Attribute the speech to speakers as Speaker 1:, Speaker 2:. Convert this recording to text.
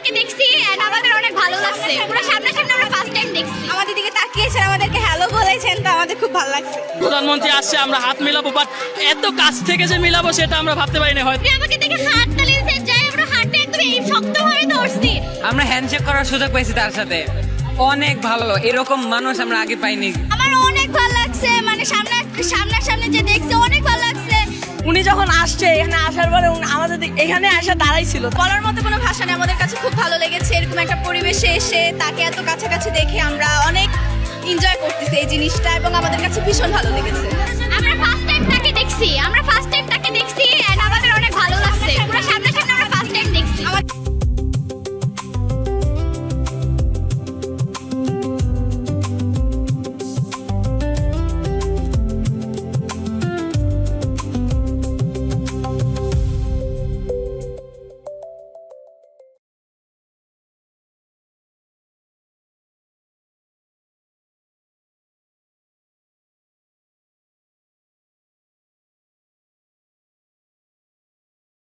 Speaker 1: তাকে দেখছি এন্ড আমাদের অনেক ভালো লাগছে। পুরো সামনাসামনি আমরা ফার্স্ট টাইম দেখছি।
Speaker 2: আমাদের দিকে তাকিয়েছেন, আমাদেরকে হ্যালো বলেছেন, তো আমাদের খুব ভালো লাগছে।
Speaker 3: প্রধানমন্ত্রী আসছে, আমরা হাত মিলাবো, বাট এত কাছ থেকে যে মিলাবো সেটা আমরা ভাবতে পারিনি। হয়তো
Speaker 1: আপনি আমাকে দেখে হাত তালিয়েছে, যাই আমরা হাতটা একদম এই শক্তভাবে ধরছি।
Speaker 4: আমরা হ্যান্ডশেক করার সুযোগ পাইছি তার সাথে, অনেক ভালো। এরকম মানুষ আমরা আগে পাইনি।
Speaker 1: আমার অনেক ভালো লাগছে, মানে সামনাসামনি যে দেখছে অনেক ভালো লাগছে।
Speaker 2: উনি যখন আসছে এখানে আসার পরে আমাদের এখানে আসা দাঁড়াইছিল, বলার মতো কোনো ভাষা নেই। আমাদের কাছে খুব ভালো লেগেছে এরকম একটা পরিবেশে এসে তাকে এত কাছাকাছি দেখে আমরা অনেক এনজয় করতেছি এই জিনিসটা, এবং আমাদের কাছে ভীষণ ভালো লেগেছে।
Speaker 1: আমরা ফার্স্ট টাইম তাকে দেখছি, এন্ড